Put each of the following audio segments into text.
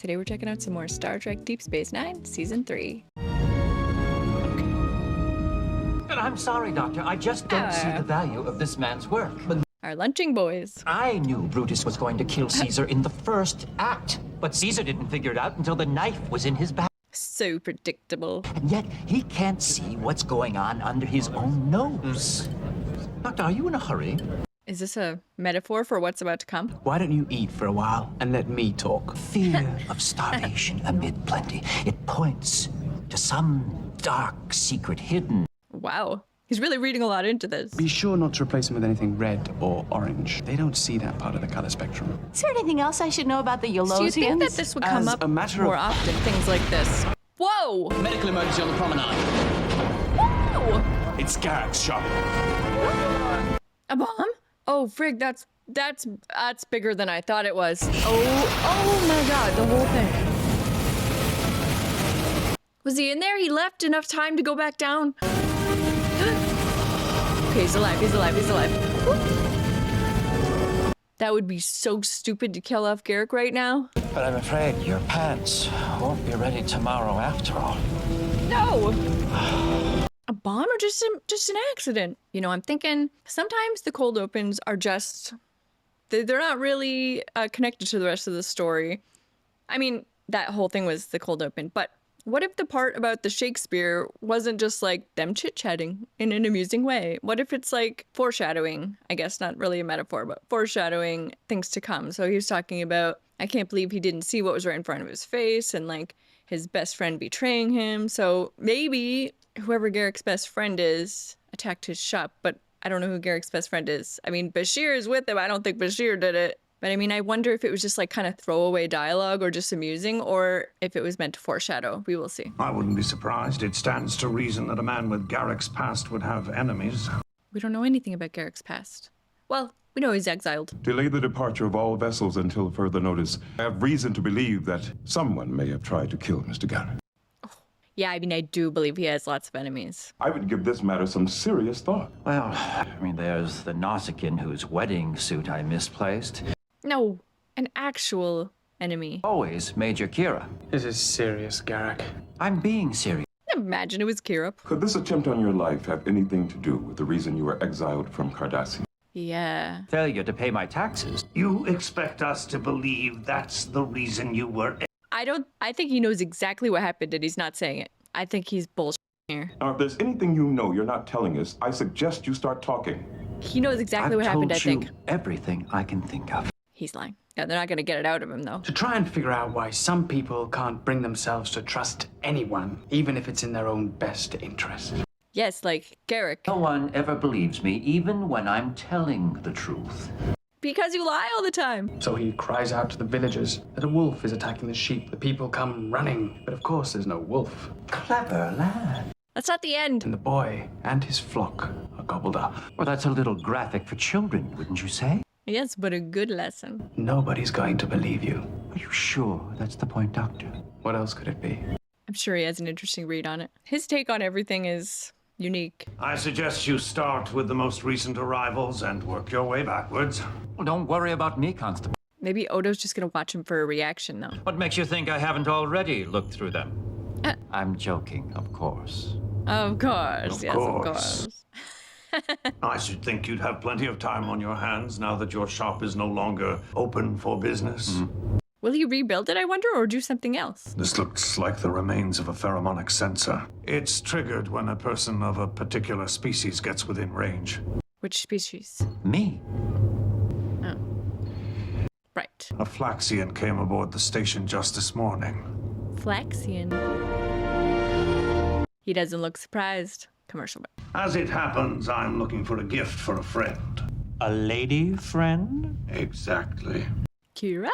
Today we're checking out some more Star Trek Deep Space Nine, Season 3. I'm sorry, Doctor. I just don't see the value of this man's work. Our lunching boys. I knew Brutus was going to kill Caesar in the first act, but Caesar didn't figure it out until the knife was in his back. So predictable. And yet, he can't see what's going on under his own nose. Doctor, are you in a hurry? Is this a metaphor for what's about to come? Why don't you eat for a while and let me talk? Fear of starvation amid plenty. It points to some dark secret hidden. Wow. He's really reading a lot into this. Be sure not to replace them with anything red or orange. They don't see that part of the color spectrum. Is there anything else I should know about the Yolosians? Do you think that this would come up more often? Things like this. Whoa! Medical emergency on the promenade. Whoa! It's Garrick's shop. A bomb? Oh, frig, that's bigger than I thought it was. Oh my god, the whole thing. Was he in there? He left enough time to go back down. Okay, he's alive, he's alive, he's alive. That would be so stupid to kill off Garrick right now. But I'm afraid your pants won't be ready tomorrow after all. No! A bomb or just an accident? You know, I'm thinking sometimes the cold opens are just, they're not really connected to the rest of the story. I mean, that whole thing was the cold open, but what if the part about the Shakespeare wasn't just like them chit-chatting in an amusing way? What if it's like foreshadowing? I guess not really a metaphor, but foreshadowing things to come. So he was talking about, I can't believe he didn't see what was right in front of his face and like his best friend betraying him. So maybe whoever Garrick's best friend is attacked his shop, but I don't know who Garrick's best friend is. I mean, Bashir is with him. I don't think Bashir did it. But I mean, I wonder if it was just like kind of throwaway dialogue or just amusing, or if it was meant to foreshadow. We will see. I wouldn't be surprised. It stands to reason that a man with Garrick's past would have enemies. We don't know anything about Garrick's past. Well, we know he's exiled. Delay the departure of all vessels until further notice. I have reason to believe that someone may have tried to kill Mr. Garrick. Yeah, I mean, I do believe he has lots of enemies. I would give this matter some serious thought. Well, I mean, there's the Nausicaan whose wedding suit I misplaced. No, an actual enemy. Always Major Kira. This is serious, Garrick. I'm being serious. Imagine it was Kira. Could this attempt on your life have anything to do with the reason you were exiled from Cardassian? Yeah. Failure to pay my taxes. You expect us to believe that's the reason you were... I think he knows exactly what happened and he's not saying it. I think he's bullshit here. Now, if there's anything you know you're not telling us, I suggest you start talking. He knows exactly what happened, I think. Everything I can think of. He's lying. Yeah, they're not going to get it out of him, though. To try and figure out why some people can't bring themselves to trust anyone, even if it's in their own best interest. Yes, like Garrick. No one ever believes me, even when I'm telling the truth. Because you lie all the time. So he cries out to the villagers that a wolf is attacking the sheep. The people come running, but of course there's no wolf. Clever lad. That's not the end. And the boy and his flock are gobbled up. Well, that's a little graphic for children, wouldn't you say? Yes, but a good lesson. Nobody's going to believe you. Are you sure that's the point, Doctor? What else could it be? I'm sure he has an interesting read on it. His take on everything is unique. I suggest you start with the most recent arrivals and work your way backwards. Well, don't worry about me, Constable. Maybe Odo's just gonna watch him for a reaction, though. What makes you think I haven't already looked through them? I'm joking, of course. Of course, Of yes, course. of course. I should think you'd have plenty of time on your hands now that your shop is no longer open for business. Will he rebuild it, I wonder, or do something else? This looks like the remains of a pheromonic sensor. It's triggered when a person of a particular species gets within range. Which species? Me? Oh. Right. A Flaxian came aboard the station just this morning. Flaxian. He doesn't look surprised. Commercial break. As it happens, I'm looking for a gift for a friend. A lady friend? Exactly. Kira?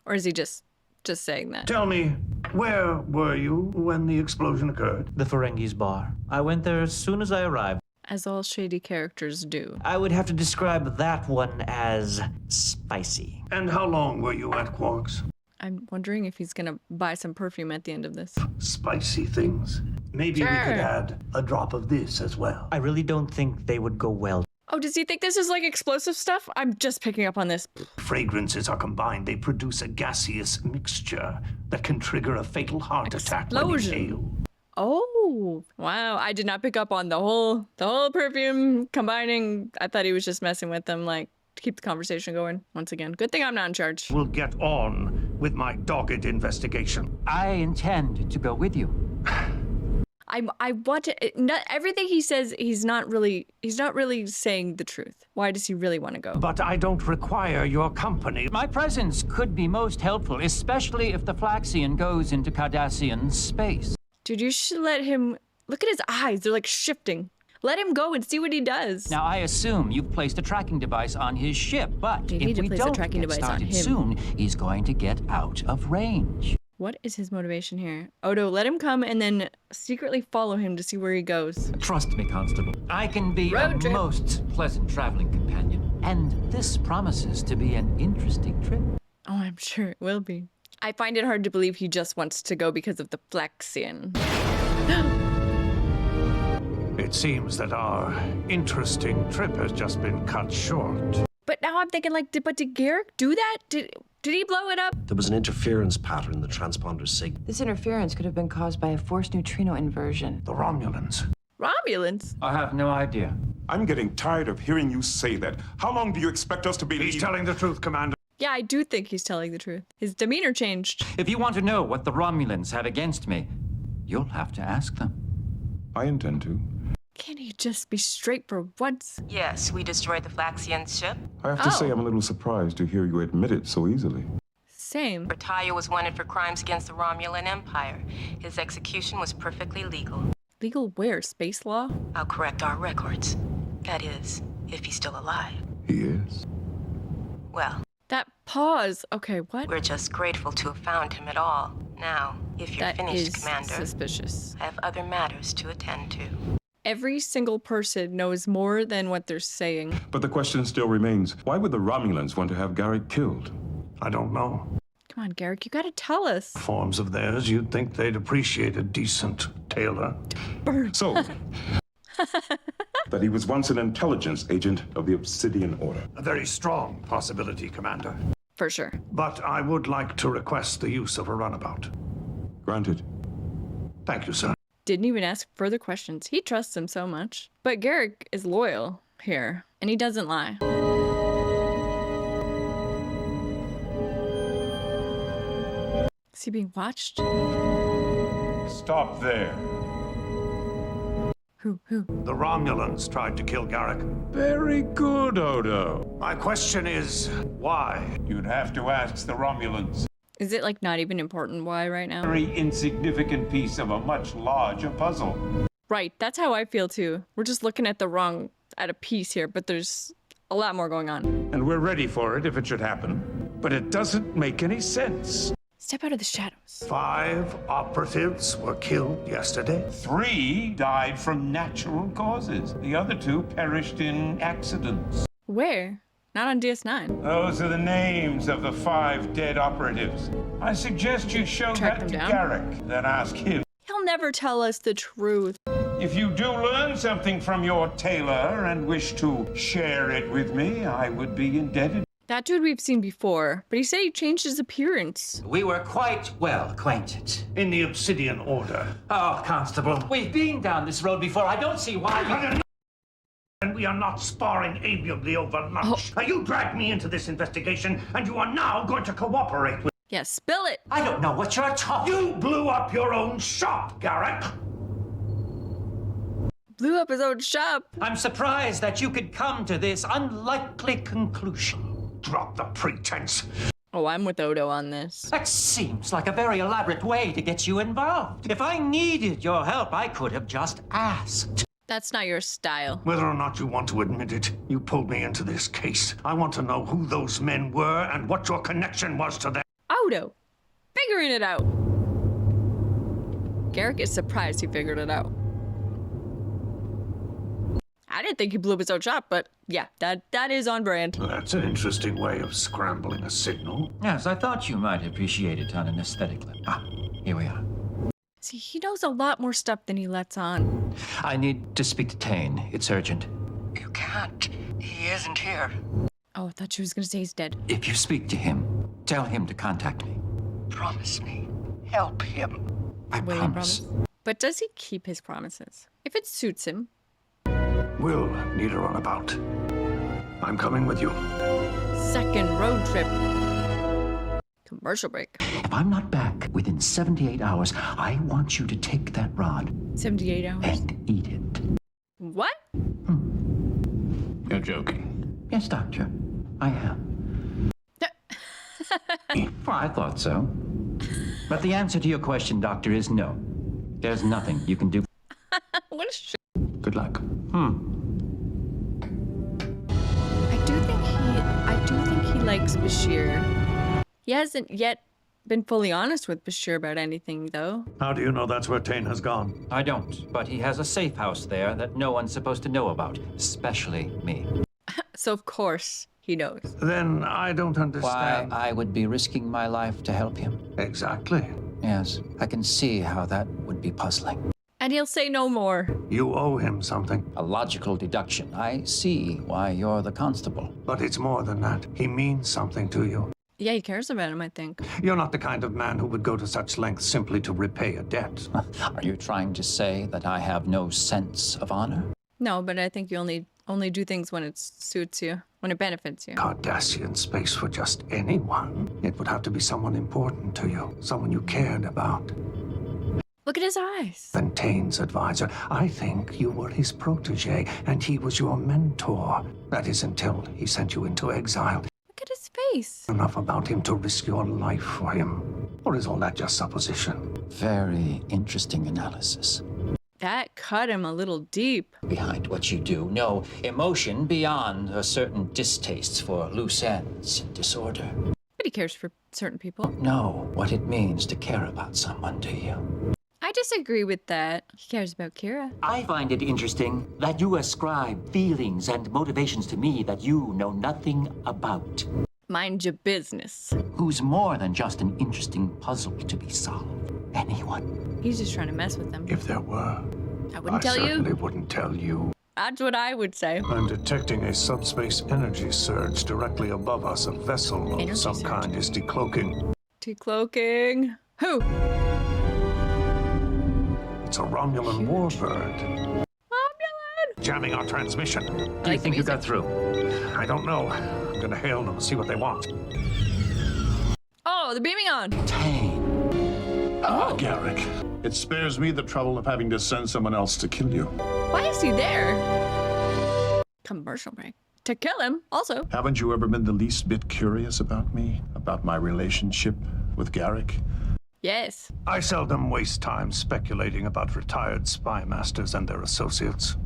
Or is he just saying that? Tell me, where were you when the explosion occurred? The Ferengi's bar. I went there as soon as I arrived. As all shady characters do. I would have to describe that one as spicy. And how long were you at Quark's? I'm wondering if he's gonna buy some perfume at the end of this. Spicy things. Maybe we could add a drop of this as well. I really don't think they would go well. Oh, does he think this is like explosive stuff? I'm just picking up on this. Fragrances are combined. They produce a gaseous mixture that can trigger a fatal heart attack when Explosion. inhaled. Oh, wow. I did not pick up on the whole perfume combining. I thought he was just messing with them, like, to keep the conversation going. Once again, good thing I'm not in charge. We'll get on with my dogged investigation. I intend to go with you. I want to. Not everything he says. He's not really saying the truth. Why does he really want to go? But I don't require your company. My presence could be most helpful, especially if the Flaxian goes into Cardassian space. Dude, you should let him. Look at his eyes. They're like shifting. Let him go and see what he does. Now, I assume you've placed a tracking device on his ship, but You need if to we place a don't tracking get device on started him. soon, he's going to get out of range. What is his motivation here? Odo, let him come and then secretly follow him to see where he goes. Trust me, Constable. I can be Road a trip. most pleasant traveling companion, and this promises to be an interesting trip. Oh, I'm sure it will be. I find it hard to believe he just wants to go because of the Flexian. It seems that our interesting trip has just been cut short. But now I'm thinking, like, did Garrick do that? Did he blow it up? There was an interference pattern in the transponder signal. This interference could have been caused by a forced neutrino inversion. The Romulans. Romulans? I have no idea. I'm getting tired of hearing you say that. How long do you expect us to believe? He's telling the truth, Commander. Yeah, I do think he's telling the truth. His demeanor changed. If you want to know what the Romulans have against me, you'll have to ask them. I intend to. Can he just be straight for once? Yes, we destroyed the Flaxian ship. I have to say Oh. I'm a little surprised to hear you admit it so easily. Same. Bertaya was wanted for crimes against the Romulan Empire. His execution was perfectly legal. Legal where? Space law? I'll correct our records. That is, if he's still alive. He is. Well, That pause. Okay, what? we're just grateful to have found him at all. Now, if you're That finished, is Commander, suspicious. I have other matters to attend to. Every single person knows more than what they're saying. But the question still remains, why would the Romulans want to have Garrick killed? I don't know. Come on, Garrick, you gotta tell us. Forms of theirs, you'd think they'd appreciate a decent tailor. So, that he was once an intelligence agent of the Obsidian Order. A very strong possibility, Commander. For sure. But I would like to request the use of a runabout. Granted. Thank you, sir. Didn't even ask further questions. He trusts him so much. But Garrick is loyal here, and he doesn't lie. Is he being watched? Stop there. Who? The Romulans tried to kill Garrick. Very good, Odo. My question is, why? You'd have to ask the Romulans. Is it like not even important why right now? Very insignificant piece of a much larger puzzle. Right, that's how I feel too. We're just looking at a piece here, but there's a lot more going on. And we're ready for it if it should happen. But it doesn't make any sense. Step out of the shadows. 5 operatives were killed yesterday. 3 died from natural causes. The other 2 perished in accidents. Where? Not on DS9. Those are the names of the 5 dead operatives. I suggest you show Track that them to down? Garrick, then ask him. He'll never tell us the truth. If you do learn something from your tailor and wish to share it with me, I would be indebted. That dude we've seen before, but he said he changed his appearance. We were quite well acquainted. In the Obsidian Order. Oh, Constable, we've been down this road before. I don't see why you... And we are not sparring amiably over lunch. Now, you dragged me into this investigation, and you are now going to cooperate with... Yeah, spill it. I don't know what you're talking... You blew up your own shop, Garrick. Blew up his own shop. I'm surprised that you could come to this unlikely conclusion. Drop the pretense. Oh, I'm with Odo on this. That seems like a very elaborate way to get you involved. If I needed your help, I could have just asked. That's not your style. Whether or not you want to admit it, you pulled me into this case. I want to know who those men were and what your connection was to them. Odo, figuring it out. Garrick is surprised he figured it out. I didn't think he blew up his own shop, but yeah, that is on brand. That's an interesting way of scrambling a signal. Yes, I thought you might appreciate it on an aesthetic level. Ah, here we are. See, he knows a lot more stuff than he lets on. I need to speak to Tane. It's urgent. can't. He isn't here. Oh, I thought she was gonna say he's dead. If you speak to him, tell him to contact me. Promise me. Help him. I Will he promise. promise? But does he keep his promises? If it suits him. We'll need a runabout. I'm coming with you. Second road trip. Commercial break. If I'm not back within 78 hours, I want you to take that rod 78 hours. and eat it. What? You're joking. Yes, Doctor, I am. Well, I thought so. But the answer to your question, Doctor, is no. There's nothing you can do. What a shit. Good luck. I do think he likes Bashir. He hasn't yet been fully honest with Bashir about anything, though. How do you know that's where Tane has gone? I don't, but he has a safe house there that no one's supposed to know about, especially me. So of course he knows. Then I don't Why understand. I would be risking my life to help him. Exactly. Yes, I can see how that would be puzzling. And he'll say no more. You owe him something. A logical deduction. I see why you're the constable. But it's more than that. He means something to you. Yeah, he cares about him, I think. You're not the kind of man who would go to such lengths simply to repay a debt. Are you trying to say that I have no sense of honor? No, but I think you only do things when it suits you, when it benefits you. Cardassian space for just anyone. It would have to be someone important to you, someone you cared about. Look at his eyes. Than Tane's advisor. I think you were his protege, and he was your mentor. That is until he sent you into exile. Look at his face. Enough about him to risk your life for him. Or is all that just supposition? Very interesting analysis. That cut him a little deep. Behind what you do, no emotion beyond a certain distaste for loose ends and disorder. But he cares for certain people. Know what it means to care about someone, do you? I disagree with that. He cares about Kira. I find it interesting that you ascribe feelings and motivations to me that you know nothing about. Mind your business. Who's more than just an interesting puzzle to be solved? Anyone. He's just trying to mess with them. If there were, I wouldn't tell certainly you. wouldn't tell you. That's what I would say. I'm detecting a subspace energy surge directly above us. A vessel Energy of some surge. kind is decloaking. Decloaking. Who? It's a Romulan warbird. Romulan! Jamming our transmission. Do you think you got through? I don't know. I'm gonna hail them and see what they want. Oh, the beaming on. Tane. Ah, Garrick. It spares me the trouble of having to send someone else to kill you. Why is he there? Commercial break. To kill him, also. Haven't you ever been the least bit curious about me? About my relationship with Garrick? Yes. I seldom waste time speculating about retired spy masters and their associates.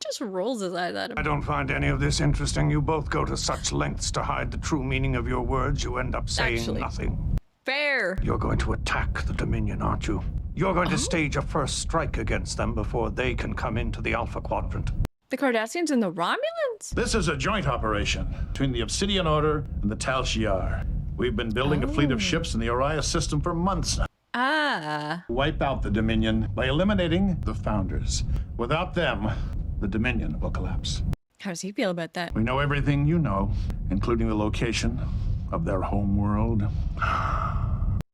Just rolls his eyes at him. I don't find any of this interesting. You both go to such lengths to hide the true meaning of your words, you end up saying Actually. nothing. Fair. You're going to attack the Dominion, aren't you? You're going to stage a first strike against them before they can come into the Alpha Quadrant. The Cardassians and the Romulans? This is a joint operation between the Obsidian Order and the Tal Shiar. We've been building a fleet of ships in the Orion system for months now. Ah. Wipe out the Dominion by eliminating the Founders. Without them, the Dominion will collapse. How does he feel about that? We know everything you know, including the location of their home world.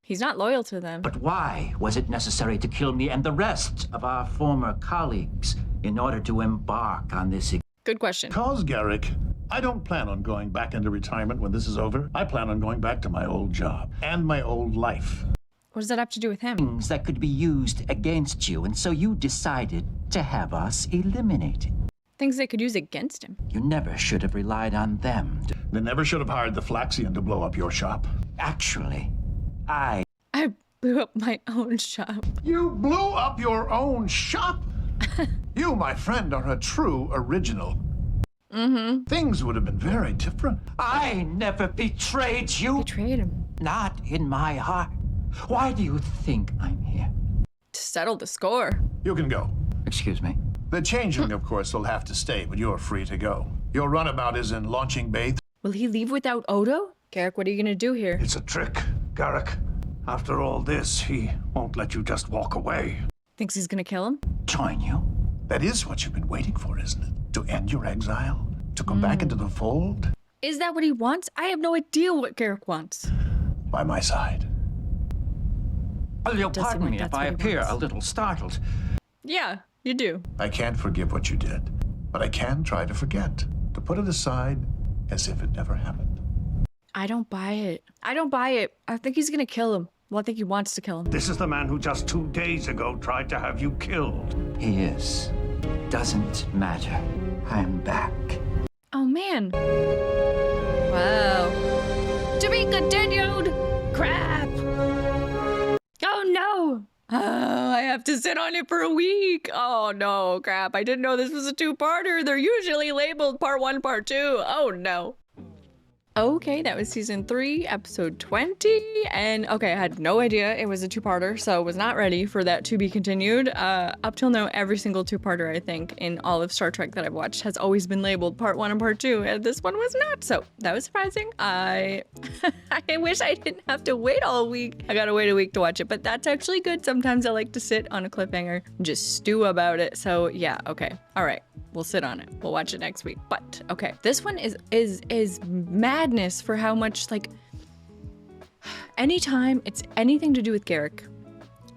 He's not loyal to them. But why was it necessary to kill me and the rest of our former colleagues in order to embark on this? Good question. Because, Garrick, I don't plan on going back into retirement when this is over. I plan on going back to my old job and my old life. What does that have to do with him? Things that could be used against you, and so you decided to have us eliminated. Things they could use against him. You never should have relied on them. They never should have hired the Flaxian to blow up your shop. Actually, I blew up my own shop. You blew up your own shop? You, my friend, are a true original. Mm-hmm. Things would have been very different. never betrayed you. Betrayed him. Not in my heart. Why do you think I'm here? To settle the score. You can go. Excuse me? The changeling, of course, will have to stay, but you're free to go. Your runabout is in Launching Bay. Will he leave without Odo? Garrick, what are you gonna do here? It's a trick, Garrick. After all this, he won't let you just walk away. Thinks he's gonna kill him? Join you? That is what you've been waiting for, isn't it? To end your exile? To come back into the fold? Is that what he wants? I have no idea what Garrick wants. By my side. Oh, you'll Does seem pardon like me if that's what I he appear wants. a little startled. Yeah, you do. I can't forgive what you did, but I can try to forget, to put it aside as if it never happened. I don't buy it. I don't buy it. I think he's gonna kill him. Well, I think he wants to kill him. This is the man who just 2 days ago tried to have you killed. He is. Doesn't matter. I'm back. Oh, man. Wow. To be continued! Crap! Oh, no! Oh, I have to sit on it for a week. Oh, no, crap. I didn't know this was a two-parter. They're usually labeled part 1, part 2. Oh, no. Okay, that was season 3, episode 20, and okay, I had no idea it was a two-parter, so I was not ready for that to be continued. Up till now, every single two-parter, I think, in all of Star Trek that I've watched has always been labeled part 1 and part 2, and this one was not, so that was surprising. I wish I didn't have to wait all week. I gotta wait a week to watch it, but that's actually good. Sometimes I like to sit on a cliffhanger and just stew about it, so yeah, okay, all right. We'll sit on it. We'll watch it next week. But okay, this one is madness for how much, like, anytime it's anything to do with Garrick,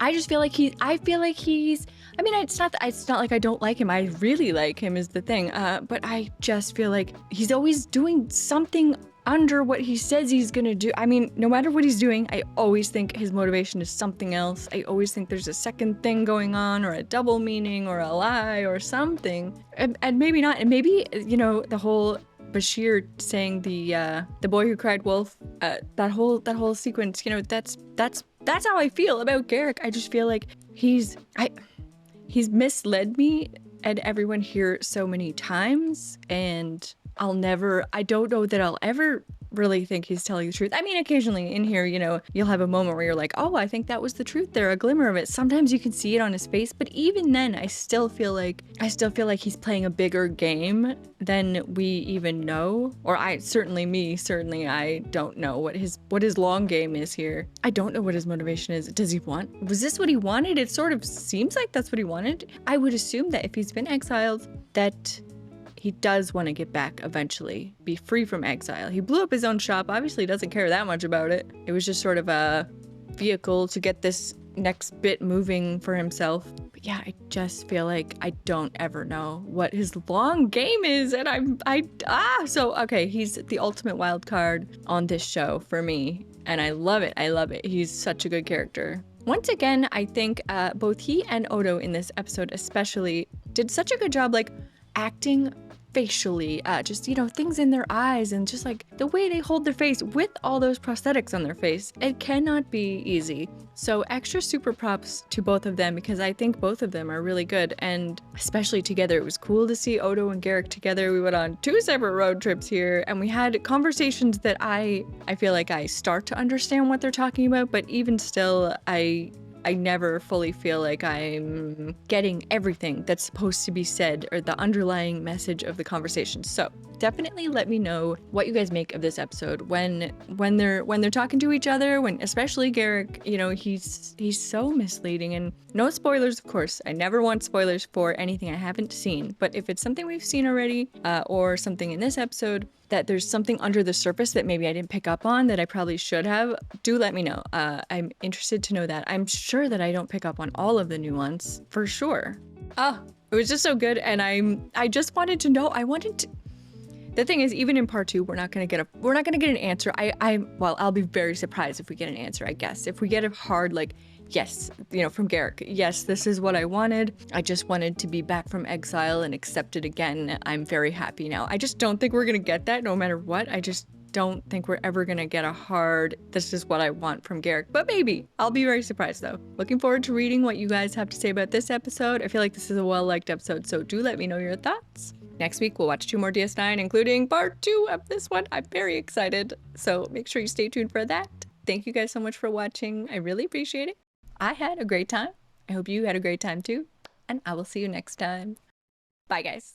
I just feel like he's. I mean, it's not like I don't like him. I really like him is the thing. But I just feel like he's always doing something under what he says he's gonna do. I mean, no matter what he's doing, I always think his motivation is something else. I always think there's a second thing going on, or a double meaning, or a lie, or something. And maybe not. And maybe, you know, the whole Bashir saying the boy who cried wolf, that whole sequence, you know, that's how I feel about Garrick. I just feel like he's misled me and everyone here so many times, and I don't know that I'll ever really think he's telling the truth. I mean, occasionally in here, you know, you'll have a moment where you're like, oh, I think that was the truth there, a glimmer of it. Sometimes you can see it on his face, but even then, I still feel like he's playing a bigger game than we even know. Or certainly I don't know what his long game is here. I don't know what his motivation is. Was this what he wanted? It sort of seems like that's what he wanted. I would assume that if he's been exiled, that he does want to get back eventually, be free from exile. He blew up his own shop, obviously doesn't care that much about it. It was just sort of a vehicle to get this next bit moving for himself. But yeah, I just feel like I don't ever know what his long game is, and so okay, he's the ultimate wild card on this show for me, and I love it. He's such a good character. Once again, I think both he and Odo in this episode especially did such a good job, like, acting facially, just, you know, things in their eyes and just like the way they hold their face with all those prosthetics on their face. It cannot be easy. So extra super props to both of them, because I think both of them are really good, and especially together. It was cool to see Odo and Garrick together. We went on 2 separate road trips here, and we had conversations that I feel like I start to understand what they're talking about, but even still, I never fully feel like I'm getting everything that's supposed to be said or the underlying message of the conversation. So definitely let me know what you guys make of this episode when they're talking to each other, when especially Garrick, you know, he's so misleading. And no spoilers, of course. I never want spoilers for anything I haven't seen. But if it's something we've seen already, or something in this episode that there's something under the surface that maybe I didn't pick up on that I probably should have, do let me know. I'm interested to know that. I'm sure that I don't pick up on all of the nuance, for sure. Oh, it was just so good, and I just wanted to know. The thing is, even in part 2, we're not gonna get an answer. I'll be very surprised if we get an answer, I guess. If we get a hard, like, yes, you know, from Garrick, yes, this is what I wanted. I just wanted to be back from exile and accepted again. I'm very happy now. I just don't think we're gonna get that no matter what. I just don't think we're ever gonna get a hard, this is what I want from Garrick, but maybe. I'll be very surprised though. Looking forward to reading what you guys have to say about this episode. I feel like this is a well-liked episode, so do let me know your thoughts. Next week, we'll watch 2 more DS9, including part 2 of this one. I'm very excited, so make sure you stay tuned for that. Thank you guys so much for watching. I really appreciate it. I had a great time. I hope you had a great time too, and I will see you next time. Bye, guys.